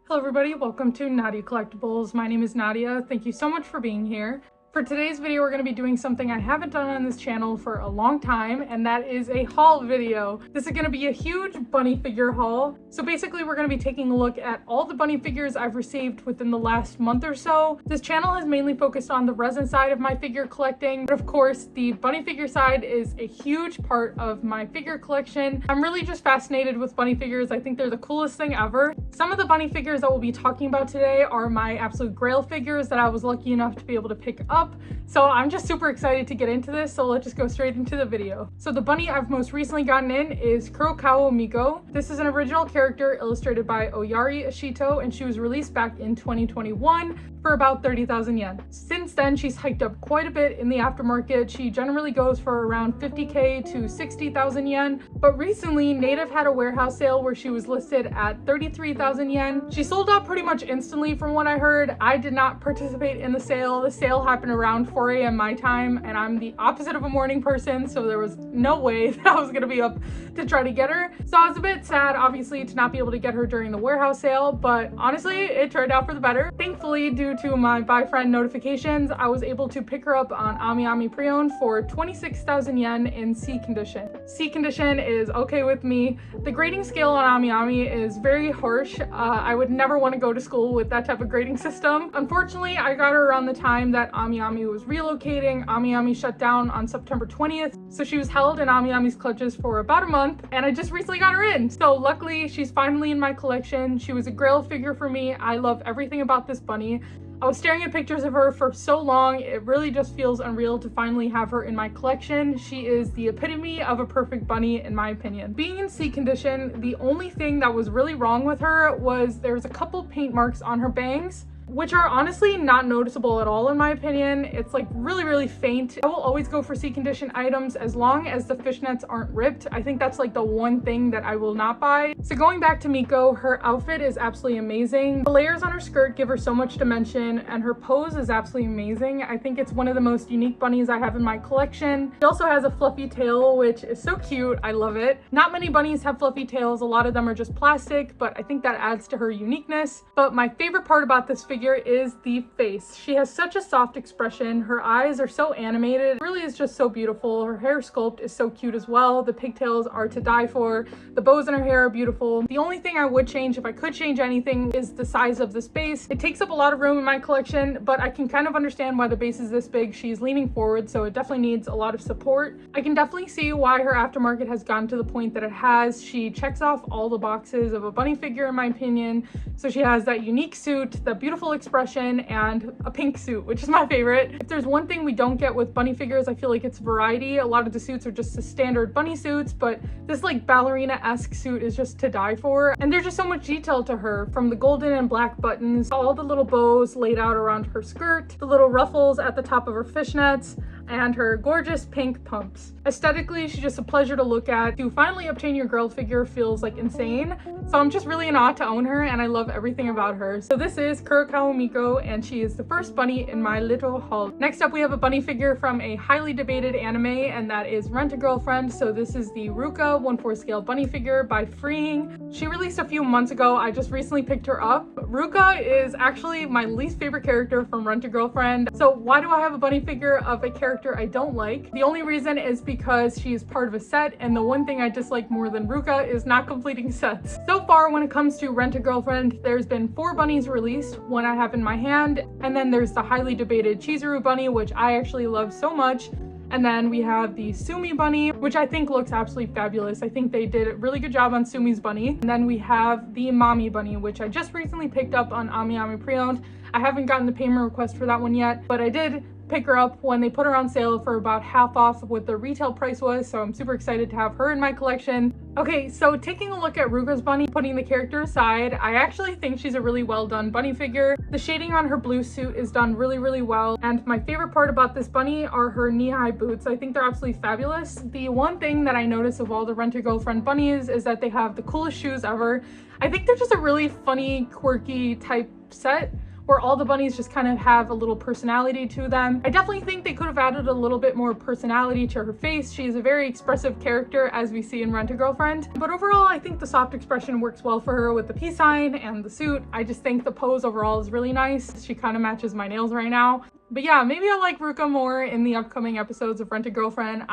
Hello everybody, welcome to Nadia Collectibles. My name is Nadia. Thank you so much for being here. For today's video, we're going to be doing something I haven't done on this channel for a long time, and that is a haul video. This is going to be a huge bunny figure haul. So basically, we're going to be taking a look at all the bunny figures I've received within the last month or so. This channel has mainly focused on the resin side of my figure collecting, but of course, the bunny figure side is a huge part of my figure collection. I'm really just fascinated with bunny figures. I think they're the coolest thing ever. Some of the bunny figures that we'll be talking about today are my absolute grail figures that I was lucky enough to be able to pick up. So I'm just super excited to get into this, so let's just go straight into the video. So the bunny I've most recently gotten in is Kurokawa Miko. This is an original character illustrated by Oyari Ashito, and she was released back in 2021 for about 30,000 yen. Since then, she's hiked up quite a bit in the aftermarket. She generally goes for around 50k to 60,000 yen, but recently Native had a warehouse sale where she was listed at 33,000 yen. She sold out pretty much instantly from what I heard. I did not participate in the sale. The sale happened around 4 a.m. my time, and I'm the opposite of a morning person, so there was no way that I was gonna be up to try to get her. So I was a bit sad, obviously, to not be able to get her during the warehouse sale, but honestly, it turned out for the better. Thankfully, due to my buy friend notifications, I was able to pick her up on AmiAmi pre-owned for 26,000 yen in C condition. C condition is okay with me. The grading scale on AmiAmi is very harsh. I would never want to go to school with that type of grading system. Unfortunately, I got her around the time that AmiAmi was relocating. AmiAmi shut down on September 20th, so she was held in AmiAmi's clutches for about a month, and I just recently got her in. So luckily, she's finally in my collection. She was a grail figure for me. I love everything about this bunny. I was staring at pictures of her for so long, it really just feels unreal to finally have her in my collection. She is the epitome of a perfect bunny in my opinion. Being in C condition, the only thing that was really wrong with her was there's a couple paint marks on her bangs, which are honestly not noticeable at all in my opinion. It's like really faint. I will always go for C condition items as long as the fishnets aren't ripped. I think that's like the one thing that I will not buy. So going back to Miko, her outfit is absolutely amazing. The layers on her skirt give her so much dimension, and her pose is absolutely amazing. I think it's one of the most unique bunnies I have in my collection. She also has a fluffy tail, which is so cute. I love it. Not many bunnies have fluffy tails. A lot of them are just plastic, but I think that adds to her uniqueness. But my favorite part about this figure is the face. She has such a soft expression. Her eyes are so animated. It really is just so beautiful. Her hair sculpt is so cute as well. The pigtails are to die for. The bows in her hair are beautiful. The only thing I would change, if I could change anything, is the size of this base. It takes up a lot of room in my collection, but I can kind of understand why the base is this big. She's leaning forward, so it definitely needs a lot of support. I can definitely see why her aftermarket has gotten to the point that it has. She checks off all the boxes of a bunny figure in my opinion. So she has that unique suit, that beautiful expression, and a pink suit, which is my favorite. If there's one thing we don't get with bunny figures, I feel like it's variety. A lot of the suits are just the standard bunny suits, but this like ballerina-esque suit is just to die for. And there's just so much detail to her, from the golden and black buttons, all the little bows laid out around her skirt, the little ruffles at the top of her fishnets, and her gorgeous pink pumps. Aesthetically, she's just a pleasure to look at. To finally obtain your girl figure feels like insane. So I'm just really in awe to own her, and I love everything about her. So this is Kurokawa Miko, and she is the first bunny in my little haul. Next up, we have a bunny figure from a highly debated anime, and that is Rent-A-Girlfriend. So this is the Ruka 1/4 scale bunny figure by Freeing. She released a few months ago. I just recently picked her up. Ruka is actually my least favorite character from Rent-A-Girlfriend. So why do I have a bunny figure of a character I don't like? The only reason is because she is part of a set, and the one thing I dislike more than Ruka is not completing sets. So far, when it comes to Rent-A-Girlfriend, there's been 4 bunnies released, one I have in my hand, and then there's the highly debated Chizuru bunny, which I actually love so much. And then we have the Sumi bunny, which I think looks absolutely fabulous. I think they did a really good job on Sumi's bunny. And then we have the Mami bunny, which I just recently picked up on AmiAmi pre-owned. I haven't gotten the payment request for that one yet, but I did pick her up when they put her on sale for about half off of what the retail price was, so I'm super excited to have her in my collection. Okay, so taking a look at Ruka's bunny, putting the character aside, I actually think she's a really well done bunny figure. The shading on her blue suit is done really well, and my favorite part about this bunny are her knee-high boots. I think they're absolutely fabulous. The one thing that I notice of all the Rent-A-Girlfriend bunnies is that they have the coolest shoes ever. I think they're just a really funny, quirky type set, where all the bunnies just kind of have a little personality to them. I definitely think they could have added a little bit more personality to her face. She is a very expressive character, as we see in Rent-A-Girlfriend. But overall, I think the soft expression works well for her with the peace sign and the suit. I just think the pose overall is really nice. She kind of matches my nails right now. But yeah, maybe I'll like Ruka more in the upcoming episodes of Rent-A-Girlfriend.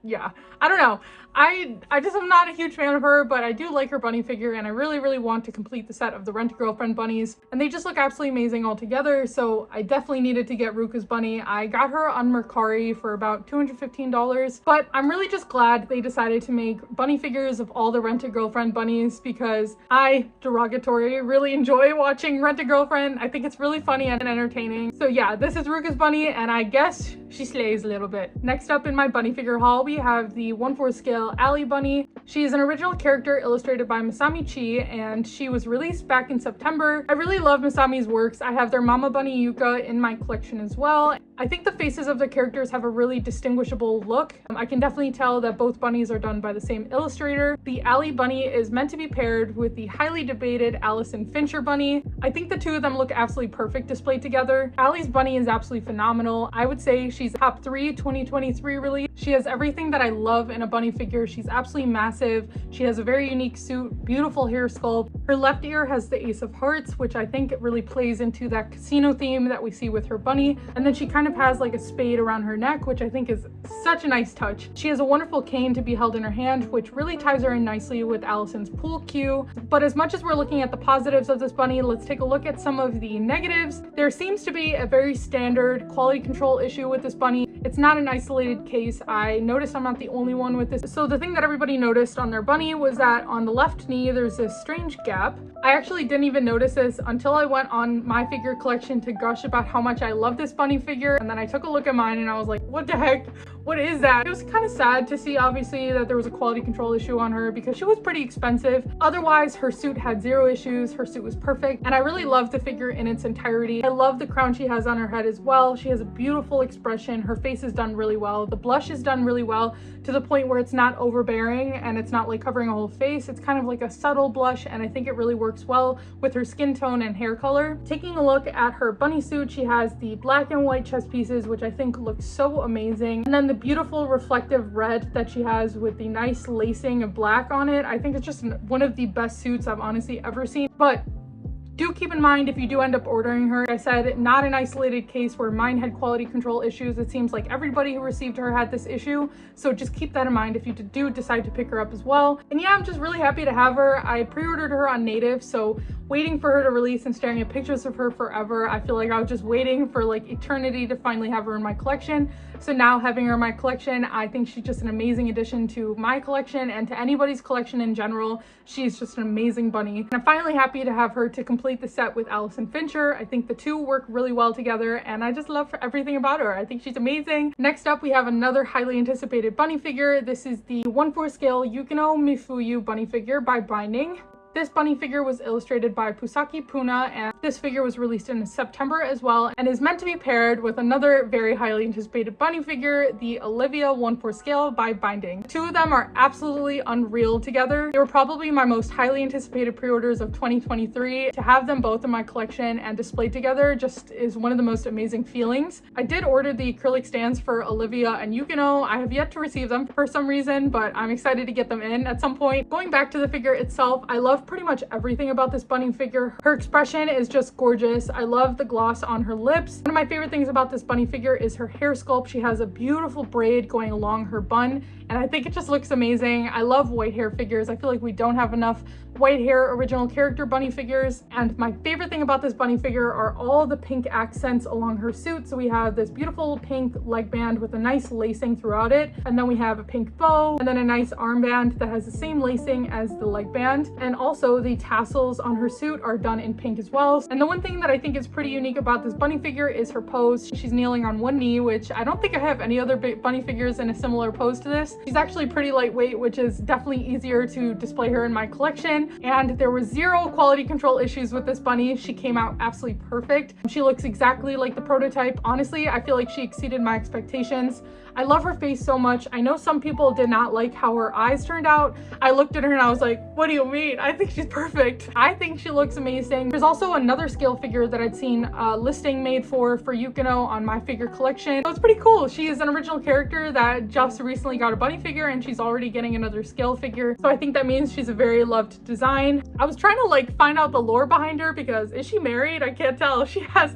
Yeah, I don't know. I just am not a huge fan of her, but I do like her bunny figure, and I really want to complete the set of the Rent-A-Girlfriend bunnies, and they just look absolutely amazing all together. So I definitely needed to get Ruka's bunny. I got her on Mercari for about $215, but I'm really just glad they decided to make bunny figures of all the Rent-A-Girlfriend bunnies, because I really enjoy watching Rent-A-Girlfriend. I think it's really funny and entertaining. So yeah, this is Ruka's bunny, and I guess she slays a little bit. Next up in my bunny figure haul, we have the 1/4 scale Ali bunny. She is an original character illustrated by Masami Chi, and she was released back in September. I really love Masami's works. I have their Mama Bunny Yuka in my collection as well. I think the faces of the characters have a really distinguishable look. I can definitely tell that both bunnies are done by the same illustrator. The Ali bunny is meant to be paired with the highly debated Allison Fincher bunny. I think the two of them look absolutely perfect displayed together. Ali's bunny is absolutely phenomenal. I would say she's top 3 2023 release. She has everything that I love in a bunny figure. She's absolutely massive. She has a very unique suit, beautiful hair sculpt. Her left ear has the Ace of Hearts, which I think really plays into that casino theme that we see with her bunny. And then she kind of has like a spade around her neck, which I think is such a nice touch. She has a wonderful cane to be held in her hand, which really ties her in nicely with Allison's pool cue. But as much as we're looking at the positives of this bunny, let's take a look at some of the negatives. There seems to be a very standard quality control issue with this bunny. It's not an isolated case. I noticed I'm not the only one with this. So the thing that everybody noticed on their bunny was that on the left knee, there's this strange gap. I actually didn't even notice this until I went on my figure collection to gush about how much I love this bunny figure. And then I took a look at mine and I was like, what the heck? What is that? It was kind of sad to see, obviously, that there was a quality control issue on her because she was pretty expensive. Otherwise, her suit had zero issues. Her suit was perfect. And I really love the figure in its entirety. I love the crown she has on her head as well. She has a beautiful expression. Her face is done really well. The blush is done really well to the point where it's not overbearing and it's not like covering a whole face. It's kind of like a subtle blush, and I think it really works well with her skin tone and hair color. Taking a look at her bunny suit, she has the black and white chest pieces, which I think look so amazing. And then the beautiful reflective red that she has with the nice lacing of black on it. I think it's just one of the best suits I've honestly ever seen. But do keep in mind, if you do end up ordering her, like I said, not an isolated case where mine had quality control issues. It seems like everybody who received her had this issue. So just keep that in mind if you do decide to pick her up as well. And yeah, I'm just really happy to have her. I pre-ordered her on Native, so waiting for her to release and staring at pictures of her forever. I feel like I was just waiting for like eternity to finally have her in my collection. So now having her in my collection, I think she's just an amazing addition to my collection and to anybody's collection in general. She's just an amazing bunny. And I'm finally happy to have her to complete the set with Allison Fincher. I think the two work really well together, and I just love everything about her. I think she's amazing. Next up, we have another highly anticipated bunny figure. This is the 1/4 scale Yukino Mifuyu bunny figure by Binding. This bunny figure was illustrated by Pusaki Puna, and this figure was released in September as well, and is meant to be paired with another very highly anticipated bunny figure, the Olivia 1/4 scale by Binding. The two of them are absolutely unreal together. They were probably my most highly anticipated pre-orders of 2023. To have them both in my collection and displayed together just is one of the most amazing feelings. I did order the acrylic stands for Olivia and Yukino. I have yet to receive them for some reason, but I'm excited to get them in at some point. Going back to the figure itself, I love pretty much everything about this bunny figure. Her expression is just gorgeous. I love the gloss on her lips. One of my favorite things about this bunny figure is her hair sculpt. She has a beautiful braid going along her bun, and I think it just looks amazing. I love white hair figures. I feel like we don't have enough white hair original character bunny figures, and my favorite thing about this bunny figure are all the pink accents along her suit. So we have this beautiful pink leg band with a nice lacing throughout it, and then we have a pink bow, and then a nice armband that has the same lacing as the leg band, and also the tassels on her suit are done in pink as well. And the one thing that I think is pretty unique about this bunny figure is her pose. She's kneeling on one knee, which I don't think I have any other bunny figures in a similar pose to this. She's actually pretty lightweight, which is definitely easier to display her in my collection. And there was zero quality control issues with this bunny. She came out absolutely perfect. She looks exactly like the prototype. Honestly, I feel like she exceeded my expectations. I love her face so much. I know some people did not like how her eyes turned out. I looked at her and I was like, what do you mean? I think she's perfect. I think she looks amazing. There's also another scale figure that I'd seen a listing made for Yukino on my figure collection. So it's pretty cool. She is an original character that just recently got a bunny figure, and she's already getting another scale figure. So I think that means she's a very loved design. I was trying to like find out the lore behind her, because is she married? I can't tell. She has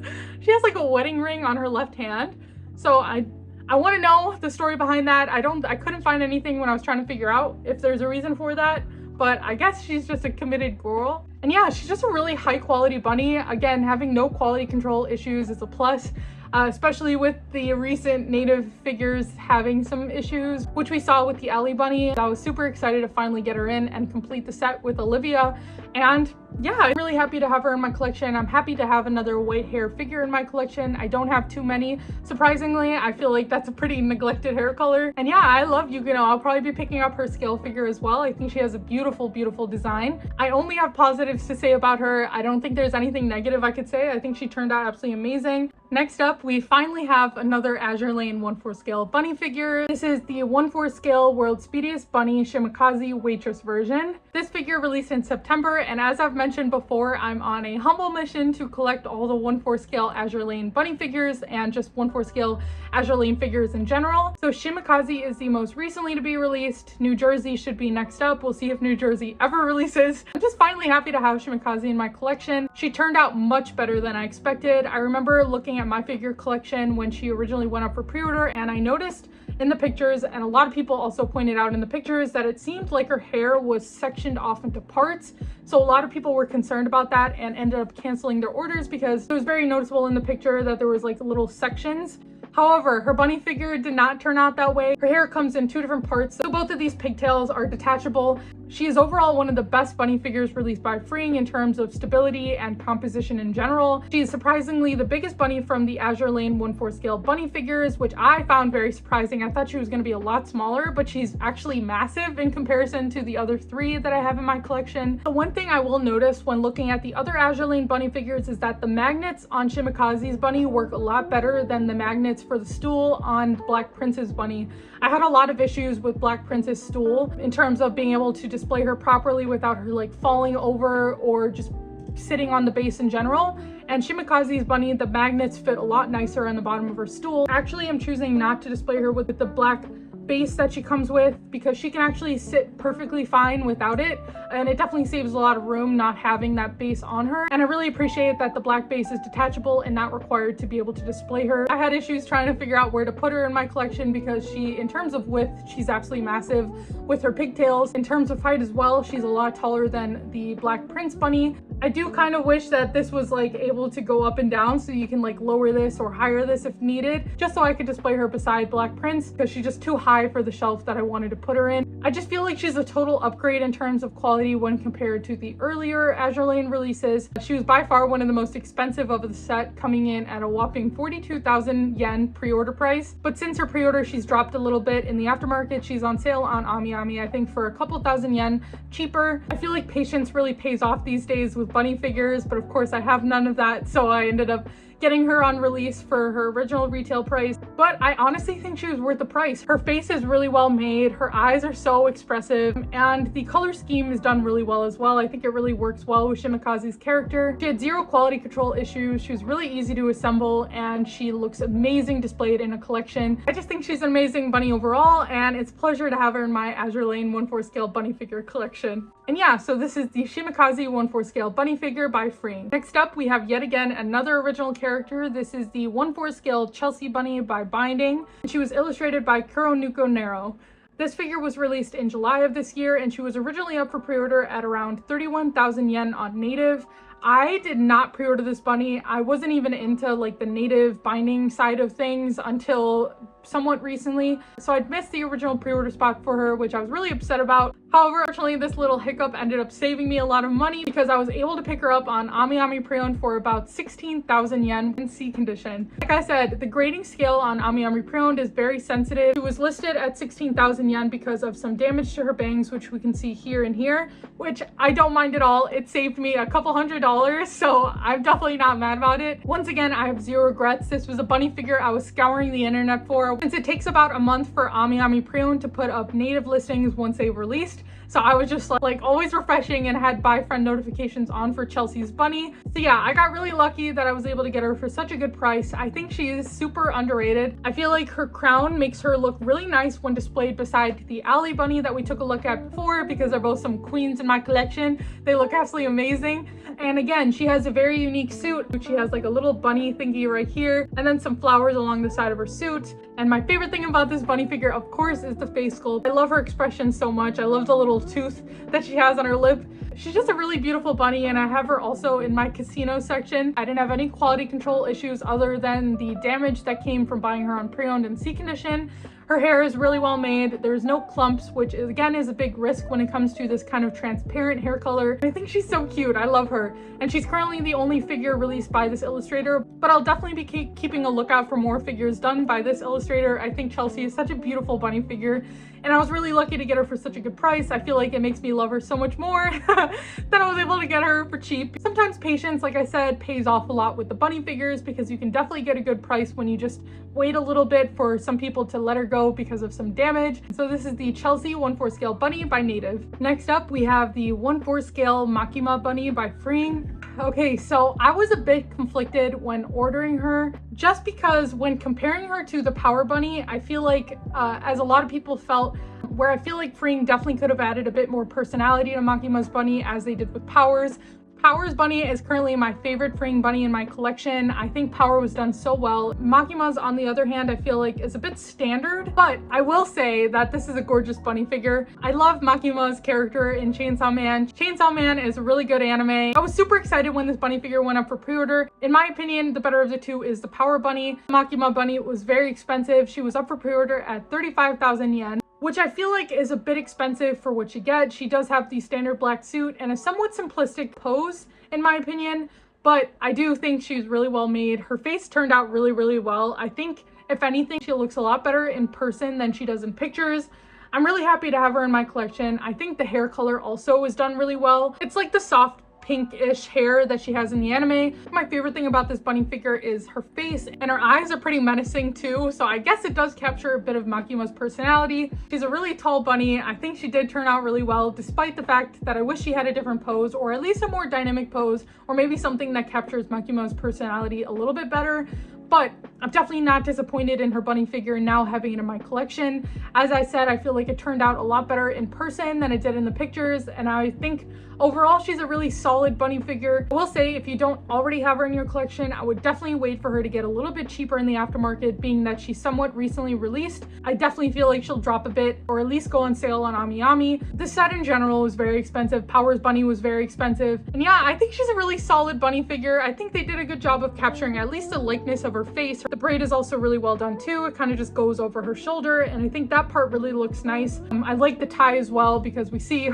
like a wedding ring on her left hand. So I want to know the story behind that. I couldn't find anything when I was trying to figure out if there's a reason for that, but I guess she's just a committed girl. And yeah, she's just a really high quality bunny. Again, having no quality control issues is a plus, especially with the recent native figures having some issues, which we saw with the Ellie bunny. I was super excited to finally get her in and complete the set with Olivia. And yeah, I'm really happy to have her in my collection. I'm happy to have another white hair figure in my collection. I don't have too many. Surprisingly, I feel like that's a pretty neglected hair color. And yeah, I love Yukino. I'll probably be picking up her scale figure as well. I think she has a beautiful, beautiful design. I only have positives to say about her. I don't think there's anything negative I could say. I think she turned out absolutely amazing. Next up, we finally have another Azur Lane 1/4 scale bunny figure. This is the 1/4 scale World's Speediest Bunny Shimakaze Waitress version. This figure released in September, and as I've mentioned before, I'm on a humble mission to collect all the 1/4 scale Azur Lane bunny figures and just 1/4 scale Azur Lane figures in general. So Shimakaze is the most recently to be released. New Jersey should be next up. We'll see if New Jersey ever releases. I'm just finally happy to have Shimakaze in my collection. She turned out much better than I expected. I remember looking at my figure collection when she originally went up for pre-order, and I noticed in the pictures, and a lot of people also pointed out in the pictures, that it seemed like her hair was sectioned off into parts. So a lot of people were concerned about that and ended up canceling their orders, because it was very noticeable in the picture that there was like little sections. However, her bunny figure did not turn out that way. Her hair comes in two different parts, so both of these pigtails are detachable. She is overall one of the best bunny figures released by Freeing in terms of stability and composition in general. She is surprisingly the biggest bunny from the Azur Lane 1/4 scale bunny figures, which I found very surprising. I thought she was going to be a lot smaller, but she's actually massive in comparison to the other three that I have in my collection. The one thing I will notice when looking at the other Azur Lane bunny figures is that the magnets on Shimakaze's bunny work a lot better than the magnets for the stool on Black Prince's bunny. I had a lot of issues with Black Prince's stool in terms of being able to display her properly without her like falling over or just sitting on the base in general. And Shimakaze's bunny, the magnets fit a lot nicer on the bottom of her stool. Actually, I'm choosing not to display her with the black base that she comes with, because she can actually sit perfectly fine without it, and it definitely saves a lot of room not having that base on her. And I really appreciate that the black base is detachable and not required to be able to display her. I had issues trying to figure out where to put her in my collection, because she, in terms of width, she's absolutely massive with her pigtails. In terms of height as well, she's a lot taller than the Black Prince bunny. I do kind of wish that this was like able to go up and down, so you can like lower this or higher this if needed, just so I could display her beside Black Prince, because she's just too high for the shelf that I wanted to put her in. I just feel like she's a total upgrade in terms of quality when compared to the earlier Azur Lane releases. She was by far one of the most expensive of the set, coming in at a whopping 42,000 yen pre-order price. But since her pre-order, she's dropped a little bit in the aftermarket. She's on sale on AmiAmi, I think for a couple thousand yen cheaper. I feel like patience really pays off these days with bunny figures, but of course I have none of that, so I ended up getting her on release for her original retail price. But I honestly think she was worth the price. Her face is really well made, her eyes are so expressive, and the color scheme is done really well as well. I think it really works well with Shimakaze's character. She had zero quality control issues, she was really easy to assemble, and she looks amazing displayed in a collection. I just think she's an amazing bunny overall, and it's a pleasure to have her in my Azur Lane 1/4 scale bunny figure collection. And yeah, so this is the Shimakaze 1/4 scale bunny figure by Freeing. Next up, we have yet again another original character. This is the 1/4 scale Chelsea bunny by Binding. She was illustrated by Kuronuko Nero. This figure was released in July of this year, and she was originally up for pre-order at around 31,000 yen on native. I did not pre-order this bunny. I wasn't even into like the native binding side of things until somewhat recently, so I'd missed the original pre-order spot for her, which I was really upset about. However, unfortunately, this little hiccup ended up saving me a lot of money, because I was able to pick her up on AmiAmi pre-owned for about 16,000 yen in C condition. Like I said, the grading scale on AmiAmi pre-owned is very sensitive. She was listed at 16,000 yen because of some damage to her bangs, which we can see here and here, which I don't mind at all. It saved me a couple $100s, so I'm definitely not mad about it. Once again, I have zero regrets. This was a bunny figure I was scouring the internet for. I video since it takes about a month for Ami pre-owned to put up native listings once they've released. So I was just like always refreshing and had buy friend notifications on for Chelsea's bunny. So yeah, I got really lucky that I was able to get her for such a good price. I think she is super underrated. I feel like her crown makes her look really nice when displayed beside the Alley bunny that we took a look at before, because they're both some queens in my collection. They look absolutely amazing. And again, she has a very unique suit. She has like a little bunny thingy right here and then some flowers along the side of her suit. And my favorite thing about this bunny figure, of course, is the face sculpt. I love her expression so much. I love the little tooth that she has on her lip. She's just a really beautiful bunny, and I have her also in my casino section. I didn't have any quality control issues other than the damage that came from buying her on pre-owned and C condition. Her hair is really well made. There's no clumps, which is, again, is a big risk when it comes to this kind of transparent hair color. I think she's so cute. I love her. And she's currently the only figure released by this illustrator, but I'll definitely be keeping a lookout for more figures done by this illustrator. I think Chelsea is such a beautiful bunny figure, and I was really lucky to get her for such a good price. I feel like it makes me love her so much more that I was able to get her for cheap. Sometimes patience, like I said, pays off a lot with the bunny figures, because you can definitely get a good price when you just wait a little bit for some people to let her go because of some damage. So this is the Chelsea 1/4 scale bunny by Native. Next up, we have the 1/4 scale Makima bunny by Freeing. Okay, so I was a bit conflicted when ordering her, just because when comparing her to the Power Bunny, I feel like, as a lot of people felt, where I feel like Freeing definitely could have added a bit more personality to Makima's bunny as they did with Power's. Power's bunny is currently my favorite Freeing bunny in my collection. I think Power was done so well. Makima's, on the other hand, I feel like is a bit standard, but I will say that this is a gorgeous bunny figure. I love Makima's character in Chainsaw Man. Chainsaw Man is a really good anime. I was super excited when this bunny figure went up for pre-order. In my opinion, the better of the two is the Power bunny. Makima bunny was very expensive. She was up for pre-order at 35,000 yen. Which I feel like is a bit expensive for what you get. She does have the standard black suit and a somewhat simplistic pose, in my opinion, but I do think she's really well made. Her face turned out really, really well. I think, if anything, she looks a lot better in person than she does in pictures. I'm really happy to have her in my collection. I think the hair color also is done really well. It's like the soft pinkish hair that she has in the anime. My favorite thing about this bunny figure is her face, and her eyes are pretty menacing too, so I guess it does capture a bit of Makima's personality. She's a really tall bunny. I think she did turn out really well, despite the fact that I wish she had a different pose, or at least a more dynamic pose, or maybe something that captures Makima's personality a little bit better. But I'm definitely not disappointed in her bunny figure now having it in my collection. As I said, I feel like it turned out a lot better in person than it did in the pictures, and I think overall she's a really solid bunny figure. I will say, if you don't already have her in your collection, I would definitely wait for her to get a little bit cheaper in the aftermarket, being that she's somewhat recently released. I definitely feel like she'll drop a bit, or at least go on sale on Ami. The set in general was very expensive. Power's bunny was very expensive, and yeah, I think she's a really solid bunny figure. I think they did a good job of capturing at least the likeness of her face. The braid is also really well done too. It kind of just goes over her shoulder, and I think that part really looks nice. I like the tie as well, because we see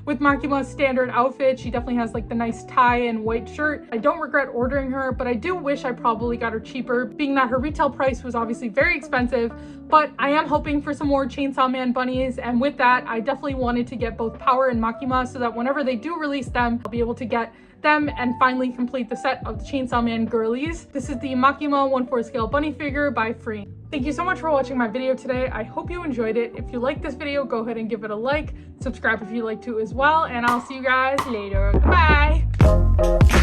with Makima's standard outfit, she definitely has like the nice tie and white shirt. I don't regret ordering her, but I do wish I probably got her cheaper, being that her retail price was obviously very expensive. But I am hoping for some more Chainsaw Man bunnies, and with that, I definitely wanted to get both Power and Makima, so that whenever they do release them, I'll be able to get them and finally complete the set of the Chainsaw Man girlies. This is the Makima 1/4 scale bunny figure by Free. Thank you so much for watching my video today. I hope you enjoyed it. If you liked this video, go ahead and give it a like. Subscribe if you like to as well, and I'll see you guys later. Bye!